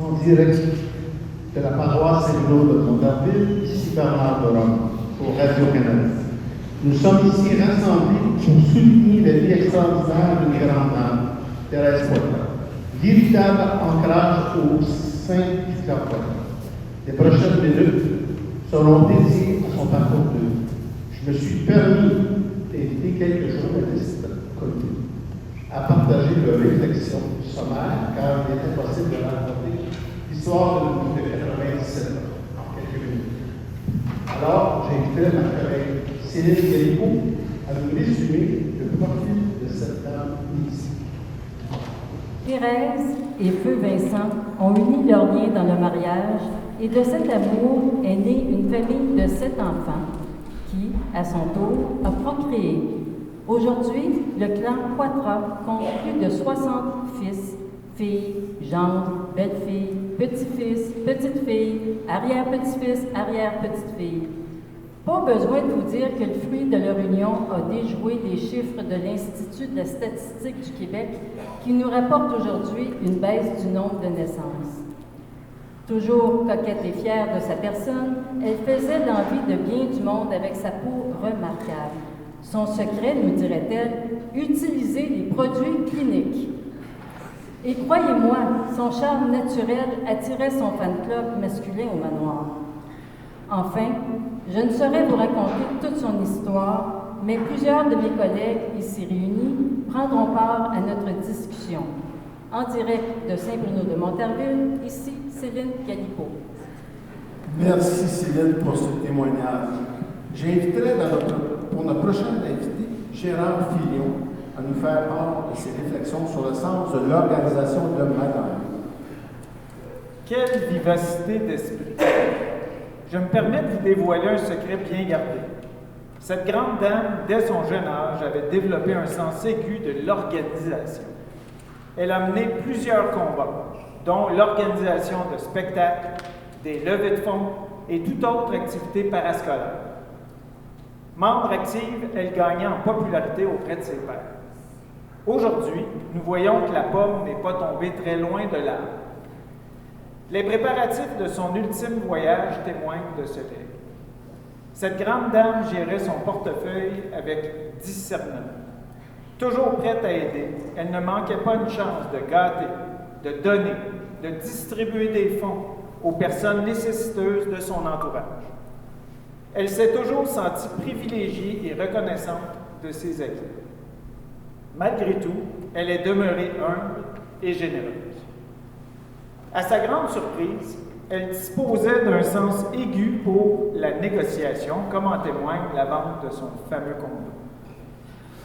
En direct de la paroisse Saint-Bruno de Montarville, ici Bernard Doron, pour Radio-Canada. Nous sommes ici rassemblés pour souligner la vie extraordinaire d'une grande dame, Thérèse Poitras, véritable ancrage au sein du clan Poitras. Les prochaines minutes seront dédiées à son parcours de vie. Je me suis permis d'inviter quelques journalistes connus à partager leurs réflexions sommaires, car il est impossible de raconter l'histoire de 97 ans en quelques minutes. Alors, j'ai invité ma collègue Céline Galipo à nous résumer le profil de cette dame ici. Thérèse et Feu Vincent ont uni leurs liens dans le mariage et de cet amour est née une famille de 7 enfants qui, à son tour, a procréé. Aujourd'hui, le clan Poitras compte plus de 60 fils, filles, gendres, belles-filles, petits-fils, petites-filles, arrière-petits-fils, arrière-petites-filles. Pas besoin de vous dire que le fruit de leur union a déjoué les chiffres de l'Institut de la statistique du Québec qui nous rapporte aujourd'hui une baisse du nombre de naissances. Toujours coquette et fière de sa personne, elle faisait l'envie de bien du monde avec sa peau remarquable. Son secret, nous dirait-elle, utiliser les produits cliniques. Et croyez-moi, son charme naturel attirait son fan club masculin au manoir. Enfin, je ne saurais vous raconter toute son histoire, mais plusieurs de mes collègues ici réunis prendront part à notre discussion. En direct de Saint-Bruno de Montarville, ici Céline Galipo. Merci Céline pour ce témoignage. J'inviterai pour notre prochaine invité, Gérard Filion, à nous faire part de ses réflexions sur le sens de l'organisation de Madame. Quelle vivacité d'esprit! Je me permets de vous dévoiler un secret bien gardé. Cette grande dame, dès son jeune âge, avait développé un sens aigu de l'organisation. Elle a mené plusieurs combats, dont l'organisation de spectacles, des levées de fonds et toute autre activité parascolaire. Membre active, elle gagnait en popularité auprès de ses pairs. Aujourd'hui, nous voyons que la pomme n'est pas tombée très loin de l'arbre. Les préparatifs de son ultime voyage témoignent de ce fait. Cette grande dame gérait son portefeuille avec discernement. Toujours prête à aider, elle ne manquait pas une chance de gâter, de donner, de distribuer des fonds aux personnes nécessiteuses de son entourage. Elle s'est toujours sentie privilégiée et reconnaissante de ses acquis. Malgré tout, elle est demeurée humble et généreuse. À sa grande surprise, elle disposait d'un sens aigu pour la négociation, comme en témoigne la vente de son fameux condo.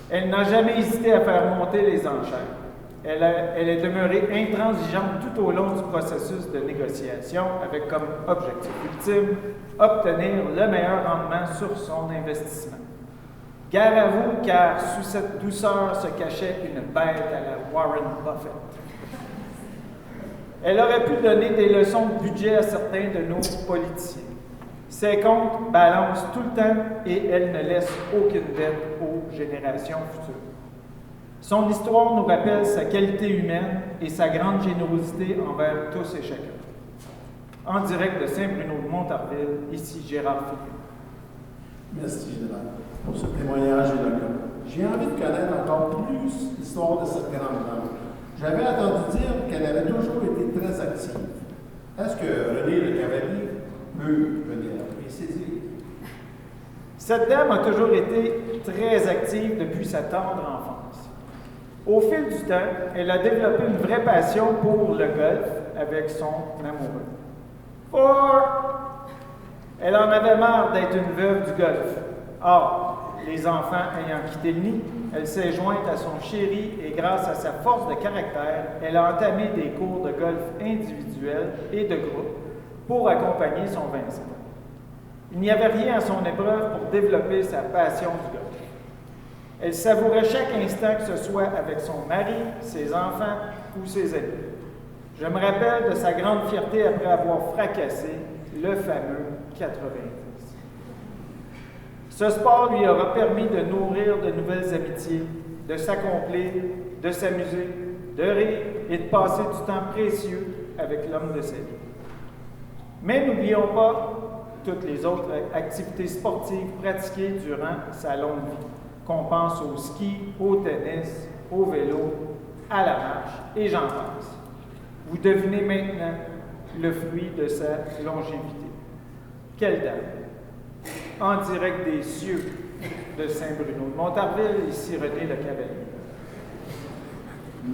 Elle n'a jamais hésité à faire monter les enchères. Elle est demeurée intransigeante tout au long du processus de négociation, avec comme objectif ultime obtenir le meilleur rendement sur son investissement. Gare à vous, car sous cette douceur se cachait une bête à la Warren Buffett. Elle aurait pu donner des leçons de budget à certains de nos politiciens. Ses comptes balancent tout le temps et elle ne laisse aucune dette aux générations futures. Son histoire nous rappelle sa qualité humaine et sa grande générosité envers tous et chacun. En direct de Saint-Bruno de Montarville, ici Gérard Filion. Merci Gérard pour ce témoignage éloquent. J'ai envie de connaître encore plus l'histoire de cette grande dame. J'avais entendu dire qu'elle avait toujours été très active. Est-ce que René Le Cavalier peut venir préciser? Cette dame a toujours été très active depuis sa tendre enfance. Au fil du temps, elle a développé une vraie passion pour le golf avec son amoureux. Elle en avait marre d'être une veuve du golf. Or, les enfants ayant quitté le nid, elle s'est jointe à son chéri et grâce à sa force de caractère, elle a entamé des cours de golf individuels et de groupe pour accompagner son Vincent. Il n'y avait rien à son épreuve pour développer sa passion du golf. Elle savourait chaque instant, que ce soit avec son mari, ses enfants ou ses amis. Je me rappelle de sa grande fierté après avoir fracassé le fameux 90. Ce sport lui aura permis de nourrir de nouvelles amitiés, de s'accomplir, de s'amuser, de rire et de passer du temps précieux avec l'homme de sa vie. Mais n'oublions pas toutes les autres activités sportives pratiquées durant sa longue vie, qu'on pense au ski, au tennis, au vélo, à la marche, et j'en passe. Vous devinez maintenant le fruit de sa longévité. Quelle dame! En direct des cieux de Saint-Bruno de Montarville, ici René Le Cavalier.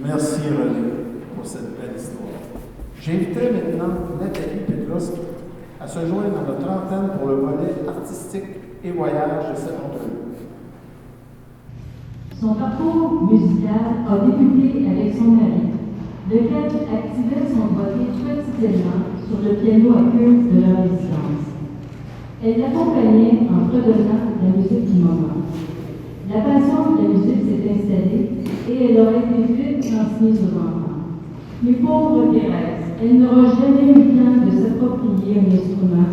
Merci René pour cette belle histoire. J'inviterai maintenant Nathalie Petrovski à se joindre à notre antenne pour le volet artistique et voyage de cette entrevue. Son parcours musical a débuté avec son mari, lequel activait son body quotidiennement sur le piano à queue de leur résidence. Elle l'accompagnait en fredonnant la musique du moment. La passion de la musique s'est installée et elle aurait été vite transmise aux enfants. Mais pauvre Thérèse, elle n'aura jamais eu le temps de s'approprier un instrument,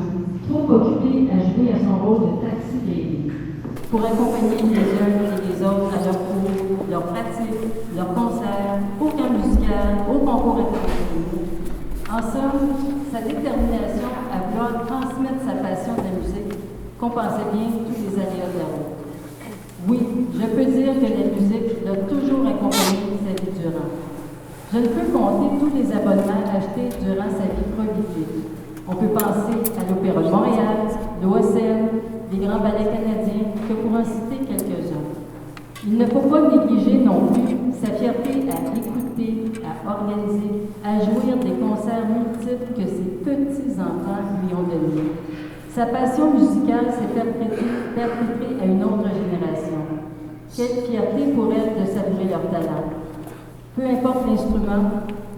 trop occupée à jouer à son rôle de taxi baby, pour accompagner les uns et les autres à leurs cours, leurs pratiques, leurs concerts, au camp musical, au concours international. En somme, sa détermination à vouloir transmettre sa passion de la musique compensait bien tous les aléas de la route. Oui, je peux dire que la musique l'a toujours accompagné sa vie durant. Je ne peux compter tous les abonnements achetés durant sa vie prolifique. On peut penser à l'Opéra de Montréal, l'OSM, les grands ballets canadiens, que pour en citer quelques-uns. Il ne faut pas négliger non plus sa fierté à écouter, à organiser, à jouir des concerts multiples que ses petits-enfants lui ont donnés. Sa passion musicale s'est perpétrée à une autre génération. Quelle fierté pour elle de savourer leur talent. Peu importe l'instrument,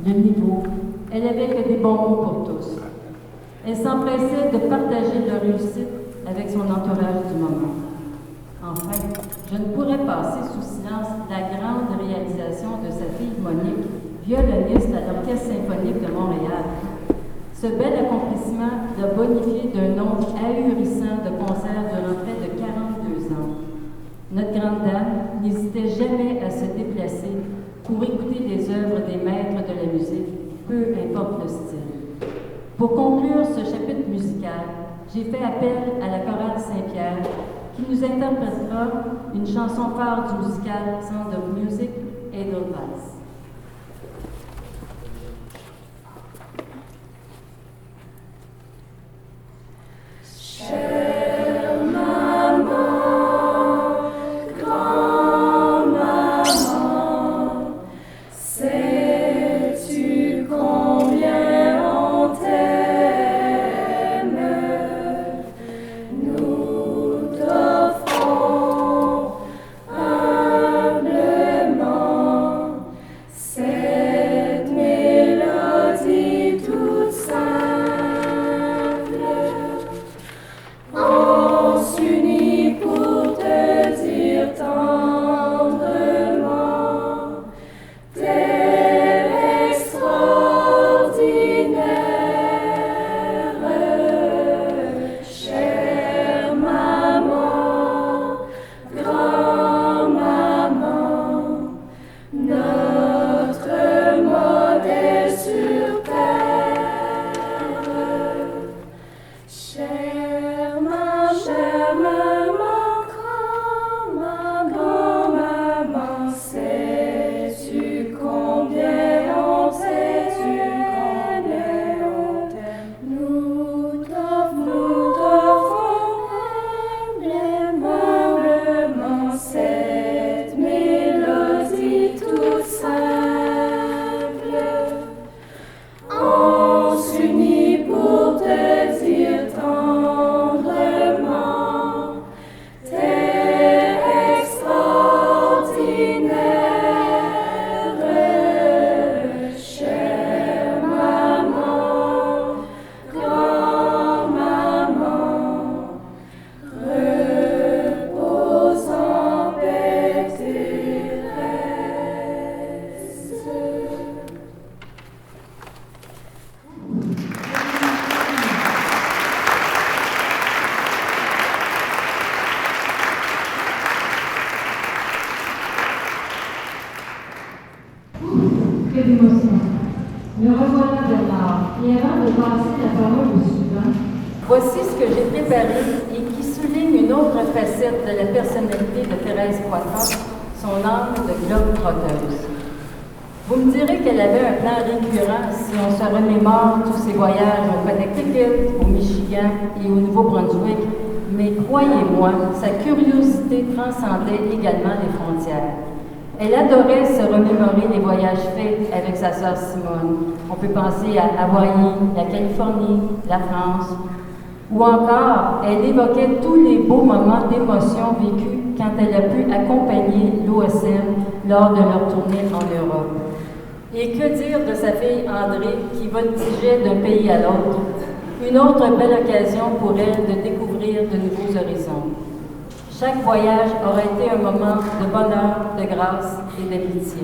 le niveau, elle avait que des bons mots pour tous. Elle s'empressait de partager leur réussite avec son entourage du moment. Enfin, je ne pourrais passer sous silence la grande réalisation de sa fille Monique, violoniste à l'Orchestre symphonique de Montréal. Ce bel accomplissement l'a bonifié d'un nombre ahurissant de concerts durant près de 42 ans. Notre grande dame n'hésitait jamais à se déplacer pour écouter les œuvres des maîtres de la musique, peu importe le style. Pour conclure ce chapitre musical, j'ai fait appel à la chorale Saint-Pierre qui nous interprétera une chanson phare du musical Sound of Music, Edelweiss. Chère maman, grand-maman, sais-tu combien on t'aime? Nous t'offrons humble Que d'émotion. Me revoilà Bernard. Et avant de passer la parole au suivant, Voici ce que j'ai préparé et qui souligne une autre facette de la personnalité de Thérèse Poitras, son âme de globe-trotteuse. Vous me direz qu'elle avait un plan récurrent si on se remémore tous ses voyages au Connecticut, au Michigan et au Nouveau-Brunswick, mais croyez-moi, sa curiosité transcendait également les frontières. Elle adorait se remémorer les voyages faits avec sa sœur Simone. On peut penser à Hawaï, la Californie, la France. Ou encore, elle évoquait tous les beaux moments d'émotion vécus quand elle a pu accompagner l'OSM lors de leur tournée en Europe. Et que dire de sa fille Andrée qui voltigeait d'un pays à l'autre? Une autre belle occasion pour elle de découvrir de nouveaux horizons. Chaque voyage aurait été un moment de bonheur, de grâce et d'amitié.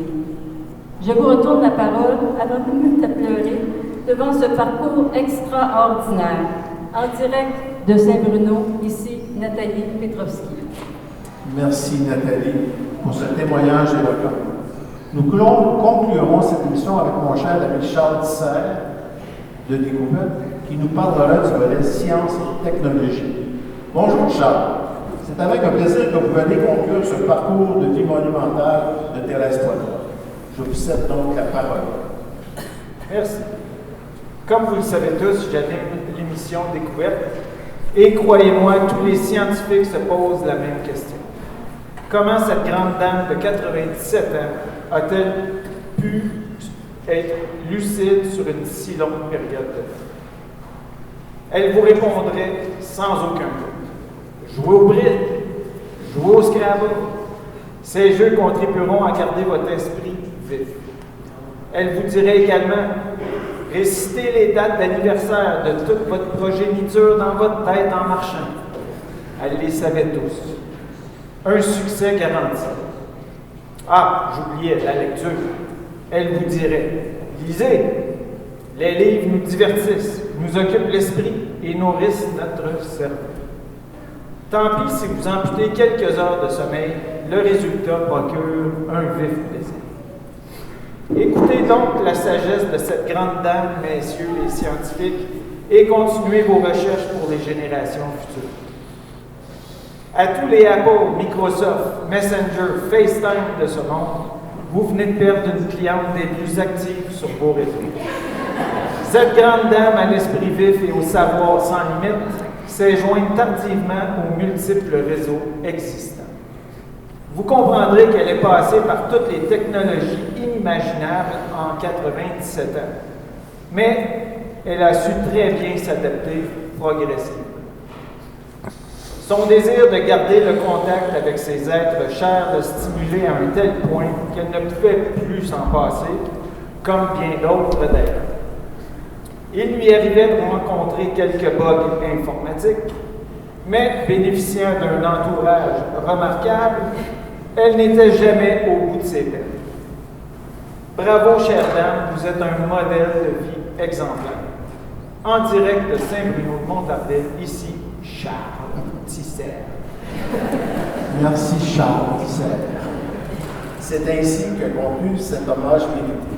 Je vous retourne la parole avant de me mettre à pleurer devant ce parcours extraordinaire. En direct de Saint-Bruno, ici Nathalie Petrovski. Merci Nathalie pour ce témoignage éloquent. Nous conclurons cette émission avec mon cher ami Charles Serre de Découverte qui nous parlera du volet Sciences et technologie. Bonjour Charles. C'est avec un plaisir que vous venez conclure ce parcours de vie monumental de Thérèse Poitras. Je vous cède donc la parole. Merci. Comme vous le savez tous, j'anime l'émission Découverte et croyez-moi, tous les scientifiques se posent la même question. Comment cette grande dame de 97 ans a-t-elle pu être lucide sur une si longue période de temps? Elle vous répondrait sans aucun doute. Jouez au brides, jouez au Scrabble. Ces jeux contribueront à garder votre esprit vif. Elle vous dirait également: récitez les dates d'anniversaire de toute votre progéniture dans votre tête en marchant. Elle les savait tous. Un succès garanti. Ah, j'oubliais la lecture. Elle vous dirait: lisez. Les livres nous divertissent, nous occupent l'esprit et nourrissent notre cerveau. Tant pis si vous amputez quelques heures de sommeil, le résultat procure un vif plaisir. Écoutez donc la sagesse de cette grande dame, messieurs les scientifiques, et continuez vos recherches pour les générations futures. À tous les Apple, Microsoft, Messenger, FaceTime de ce monde, vous venez de perdre une cliente des plus actives sur vos réseaux. Cette grande dame à l'esprit vif et au savoir sans limite s'est jointe tardivement aux multiples réseaux existants. Vous comprendrez qu'elle est passée par toutes les technologies inimaginables en 97 ans, mais elle a su très bien s'adapter progressivement. Son désir de garder le contact avec ses êtres chers le stimulait à un tel point qu'elle ne pouvait plus s'en passer, comme bien d'autres d'ailleurs. Il lui arrivait de rencontrer quelques bugs informatiques, mais bénéficiant d'un entourage remarquable, elle n'était jamais au bout de ses peines. Bravo, chère dame, vous êtes un modèle de vie exemplaire. En direct de Saint-Bruno-de-Montarville, ici, Charles Tisser. Merci Charles Tisser. C'est ainsi que conclut cet hommage mérité.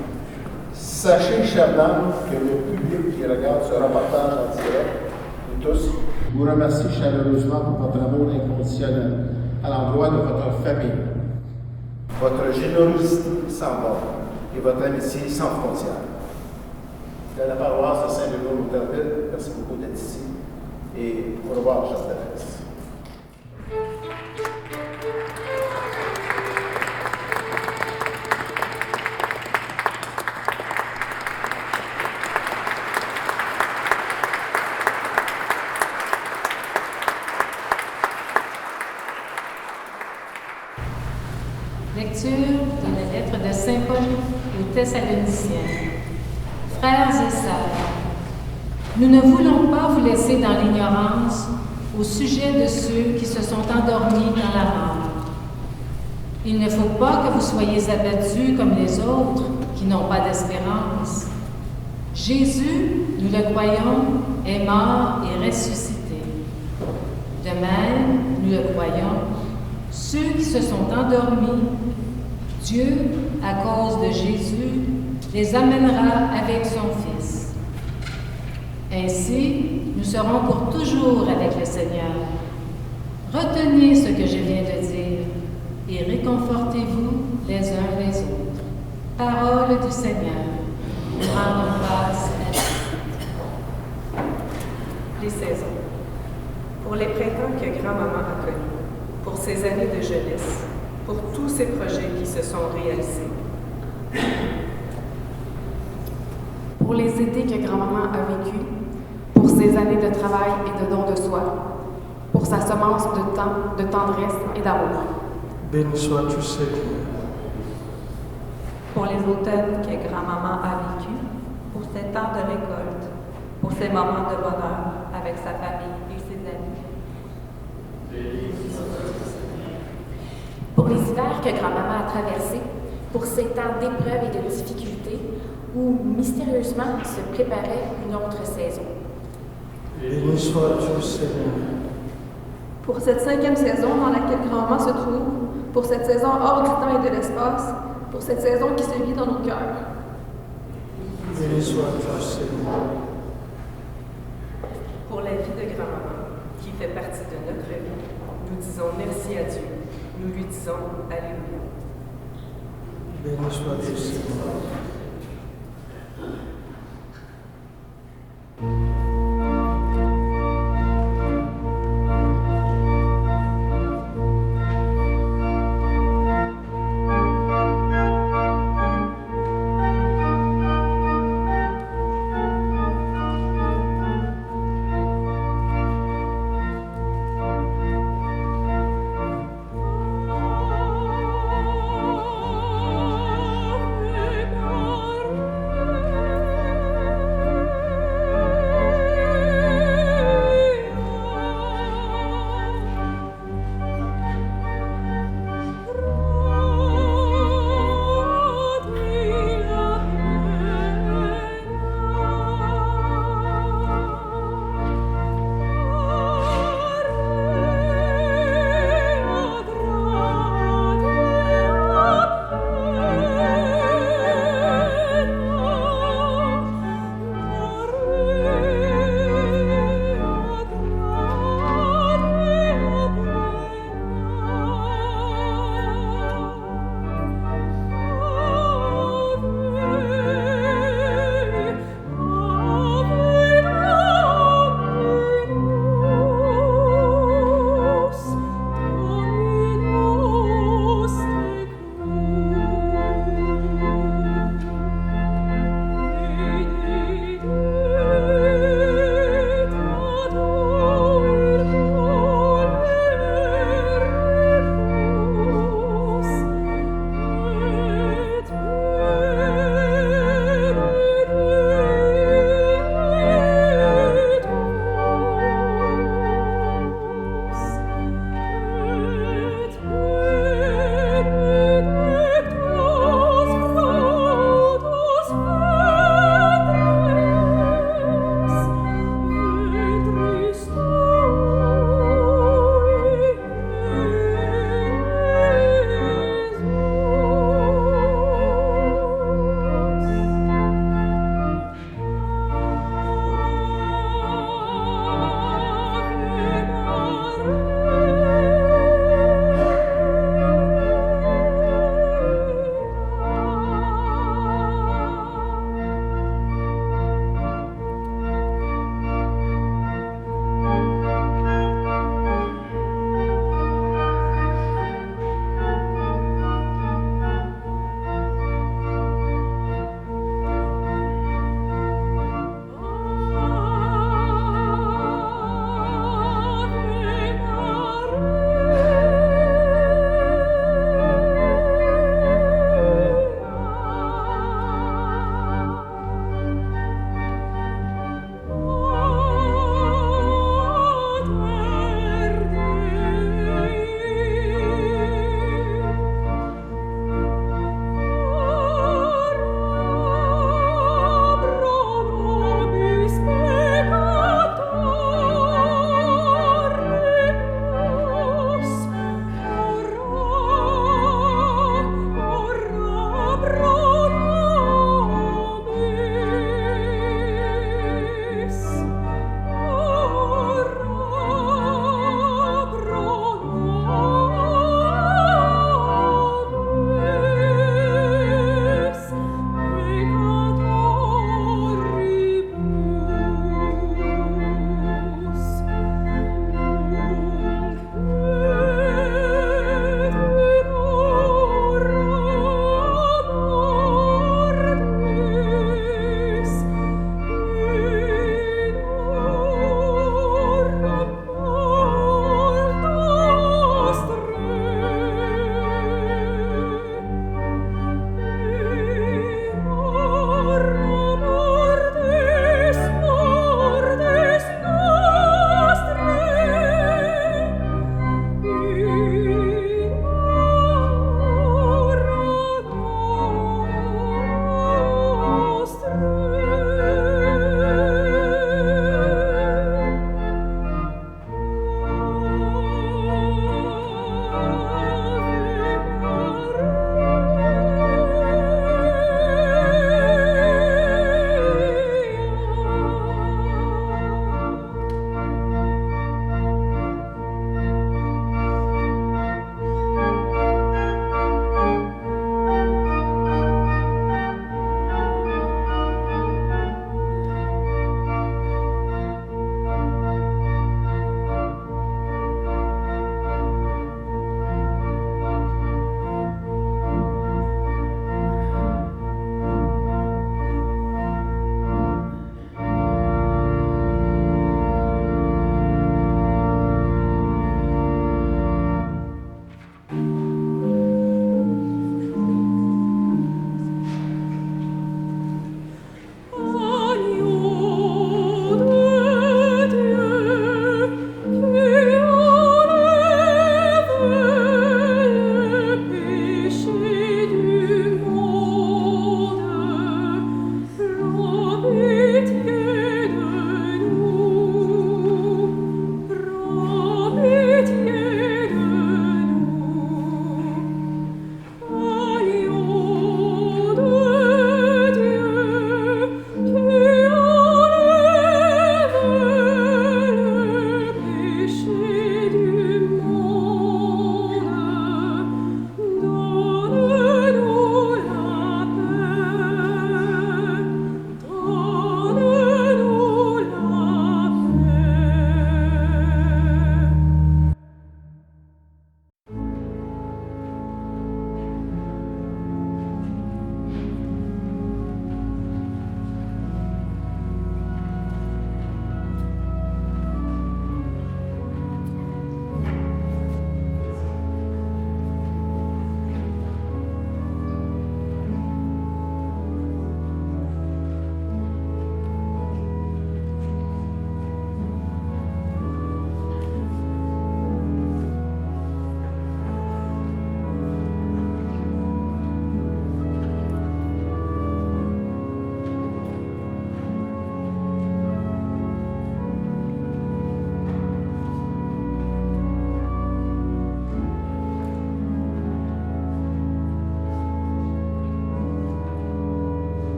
Sachez, chère dame, que le public qui regarde ce reportage en direct, vous tous, vous remercie chaleureusement pour votre amour inconditionnel à l'endroit de votre famille, votre générosité sans borne et votre amitié sans frontières. De la paroisse de Saint-Bruno-de-Montarville, merci beaucoup d'être ici et au revoir, chère Thérèse. lecture de la lettre de Saint Paul aux Thessaloniciens. Frères et sœurs, nous ne voulons pas vous laisser dans l'ignorance au sujet de ceux qui se sont endormis dans la mort. Il ne faut pas que vous soyez abattus comme les autres qui n'ont pas d'espérance. Jésus, nous le croyons, est mort et ressuscité. De même, nous le croyons, ceux qui se sont endormis, Dieu, à cause de Jésus, les amènera avec son Fils. Ainsi, nous serons pour toujours avec le Seigneur. Retenez ce que je viens de dire et réconfortez-vous les uns les autres. Parole du Seigneur. Nous rendons grâce à Dieu. Les saisons. Pour les printemps que grand-maman a connus, pour ses années de jeunesse, pour tous ces projets qui se sont réalisés. Pour les étés que grand-maman a vécus, pour ses années de travail et de don de soi, pour sa semence de temps, de tendresse et d'amour. Béni sois-tu, Seigneur. Pour les automnes que grand-maman a vécus, pour ses temps de récolte, pour ses moments de bonheur avec sa famille et ses amis. Pour les hivers que grand-maman a traversés, pour ces temps d'épreuves et de difficultés, où mystérieusement se préparait une autre saison. Béni sois-tu, Seigneur. Pour cette 5e saison dans laquelle grand-maman se trouve, pour cette saison hors du temps et de l'espace, pour cette saison qui se vit dans nos cœurs. Béni sois-tu, Seigneur. Pour la vie de grand-maman, qui fait partie de notre vie, nous disons merci à Dieu. Nous lui disons Alléluia. Béni sois-tu, Seigneur. Oh,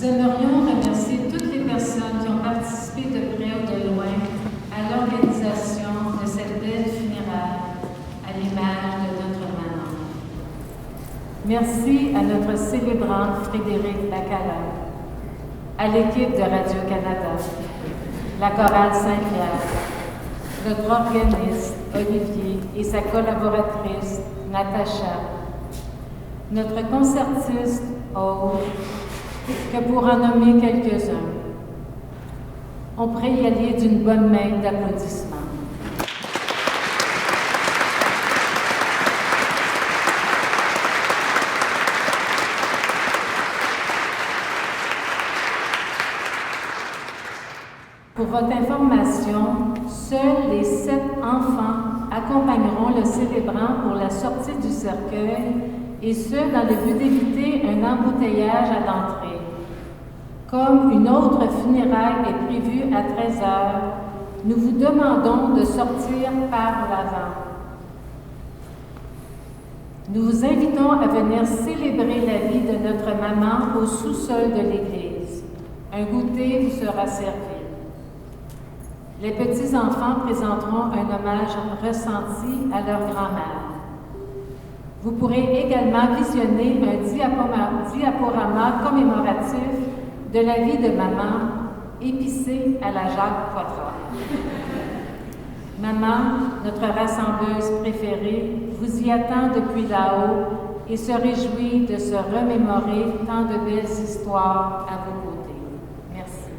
Nous aimerions remercier toutes les personnes qui ont participé de près ou de loin à l'organisation de cette belle funéraille à l'image de notre maman. Merci à notre célébrante Frédéric Lacala, à l'équipe de Radio-Canada, la chorale Saint-Pierre, notre organiste Olivier et sa collaboratrice Natacha, notre concertiste Aude, que pour en nommer quelques-uns, on pourrait y aller d'une bonne main d'applaudissements. Pour votre information, seuls les 7 enfants accompagneront le célébrant pour la sortie du cercueil, et ce, dans le but d'éviter un embouteillage à l'entrée. Comme une autre funéraille est prévue à 13h, nous vous demandons de sortir par l'avant. Nous vous invitons à venir célébrer la vie de notre maman au sous-sol de l'église. Un goûter vous sera servi. Les petits-enfants présenteront un hommage ressenti à leur grand-mère. Vous pourrez également visionner un diaporama commémoratif de la vie de maman, épicé à la Jacques Poitras. Maman, notre rassembleuse préférée, vous y attend depuis là-haut et se réjouit de se remémorer tant de belles histoires à vos côtés. Merci.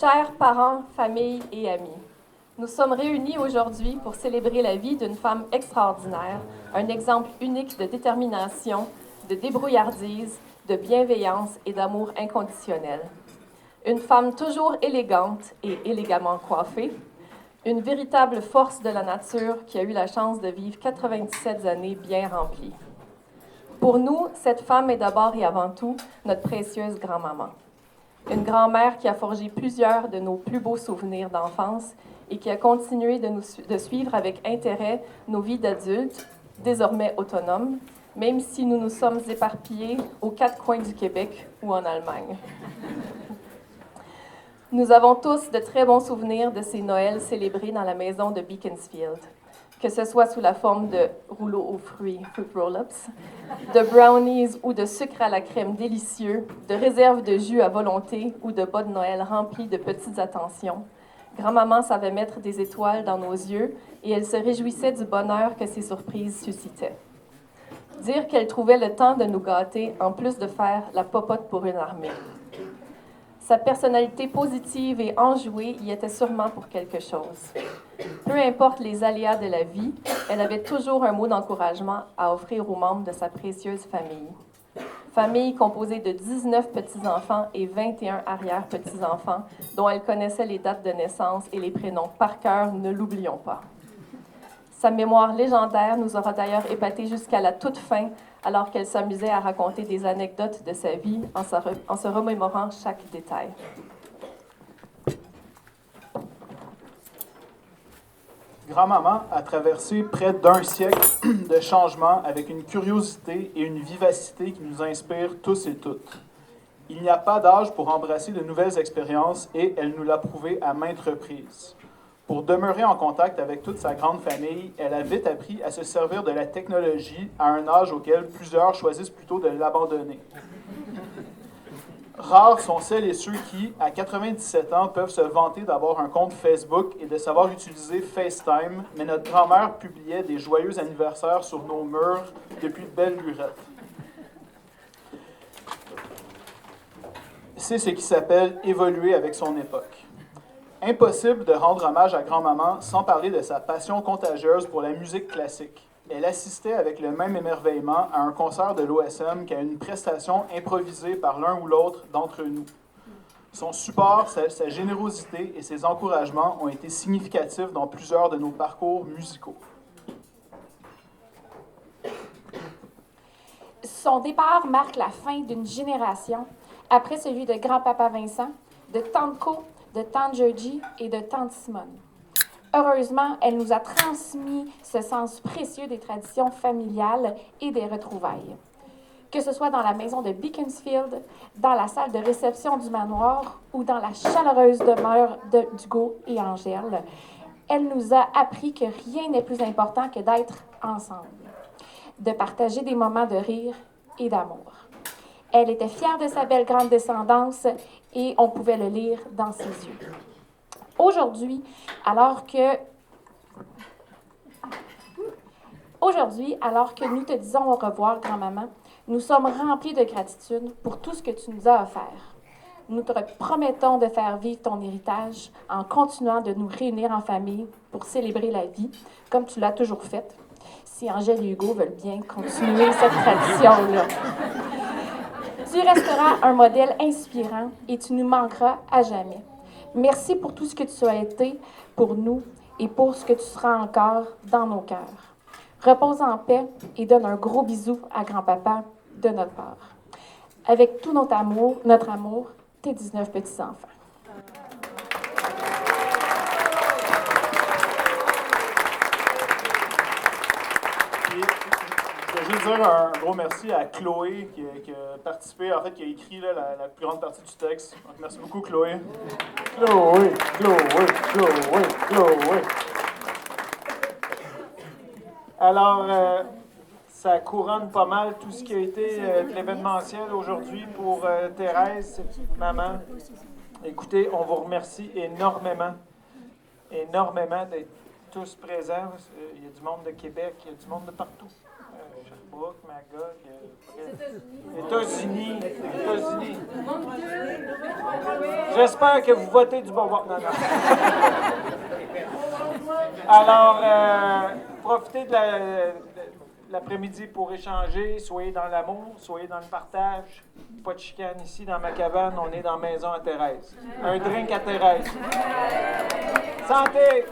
Chers parents, familles et amis, nous sommes réunis aujourd'hui pour célébrer la vie d'une femme extraordinaire, un exemple unique de détermination, de débrouillardise, de bienveillance et d'amour inconditionnel. Une femme toujours élégante et élégamment coiffée, une véritable force de la nature qui a eu la chance de vivre 97 années bien remplies. Pour nous, cette femme est d'abord et avant tout notre précieuse grand-maman. Une grand-mère qui a forgé plusieurs de nos plus beaux souvenirs d'enfance et qui a continué de suivre avec intérêt nos vies d'adultes, désormais autonomes, même si nous nous sommes éparpillés aux quatre coins du Québec ou en Allemagne. Nous avons tous de très bons souvenirs de ces Noëls célébrés dans la maison de Beaconsfield, que ce soit sous la forme de rouleaux aux fruits, fruit roll-ups, de brownies ou de sucre à la crème délicieux, de réserves de jus à volonté ou de bas de Noël remplis de petites attentions. Grand-maman savait mettre des étoiles dans nos yeux et elle se réjouissait du bonheur que ces surprises suscitaient. Dire qu'elle trouvait le temps de nous gâter en plus de faire la popote pour une armée. Sa personnalité positive et enjouée y était sûrement pour quelque chose. Peu importe les aléas de la vie, elle avait toujours un mot d'encouragement à offrir aux membres de sa précieuse famille. Famille composée de 19 petits-enfants et 21 arrière-petits-enfants, dont elle connaissait les dates de naissance et les prénoms par cœur, ne l'oublions pas. Sa mémoire légendaire nous aura d'ailleurs épatés jusqu'à la toute fin, alors qu'elle s'amusait à raconter des anecdotes de sa vie en se remémorant chaque détail. Grand-maman a traversé près d'un siècle de changements avec une curiosité et une vivacité qui nous inspirent tous et toutes. Il n'y a pas d'âge pour embrasser de nouvelles expériences et elle nous l'a prouvé à maintes reprises. Pour demeurer en contact avec toute sa grande famille, elle a vite appris à se servir de la technologie à un âge auquel plusieurs choisissent plutôt de l'abandonner. Rares sont celles et ceux qui, à 97 ans, peuvent se vanter d'avoir un compte Facebook et de savoir utiliser FaceTime, mais notre grand-mère publiait des joyeux anniversaires sur nos murs depuis de belles lurettes. C'est ce qui s'appelle évoluer avec son époque. Impossible de rendre hommage à grand-maman sans parler de sa passion contagieuse pour la musique classique. Elle assistait avec le même émerveillement à un concert de l'OSM qu'à une prestation improvisée par l'un ou l'autre d'entre nous. Son support, sa générosité et ses encouragements ont été significatifs dans plusieurs de nos parcours musicaux. Son départ marque la fin d'une génération, après celui de grand-papa Vincent, de tante Co, de tante Georgie et de tante Simone. Heureusement, elle nous a transmis ce sens précieux des traditions familiales et des retrouvailles. Que ce soit dans la maison de Beaconsfield, dans la salle de réception du manoir ou dans la chaleureuse demeure d'Hugo et Angèle, elle nous a appris que rien n'est plus important que d'être ensemble, de partager des moments de rire et d'amour. Elle était fière de sa belle grande descendance et on pouvait le lire dans ses yeux. Aujourd'hui, alors que nous te disons au revoir, grand-maman, nous sommes remplis de gratitude pour tout ce que tu nous as offert. Nous te promettons de faire vivre ton héritage en continuant de nous réunir en famille pour célébrer la vie, comme tu l'as toujours fait, si Angèle et Hugo veulent bien continuer cette tradition-là. Tu resteras un modèle inspirant et tu nous manqueras à jamais. Merci pour tout ce que tu as été pour nous et pour ce que tu seras encore dans nos cœurs. Repose en paix et donne un gros bisou à grand-papa de notre part. Avec tout notre amour, tes 19 petits-enfants. Je veux juste dire un gros merci à Chloé qui a participé, en fait, qui a écrit là, la plus grande partie du texte. Donc, merci beaucoup, Chloé. Chloé. Alors, ça couronne pas mal tout ce qui a été de l'événementiel aujourd'hui pour Thérèse, cette petite maman. Écoutez, on vous remercie énormément d'être tous présents. Il y a du monde de Québec, il y a du monde de partout. Sherbrooke, Magog, États-Unis. J'espère que vous votez du bon bord. Non, non. Alors, profitez de l'après-midi pour échanger. Soyez dans l'amour, soyez dans le partage. Pas de chicane ici dans ma cabane, on est dans la maison à Thérèse. Un drink à Thérèse. Santé!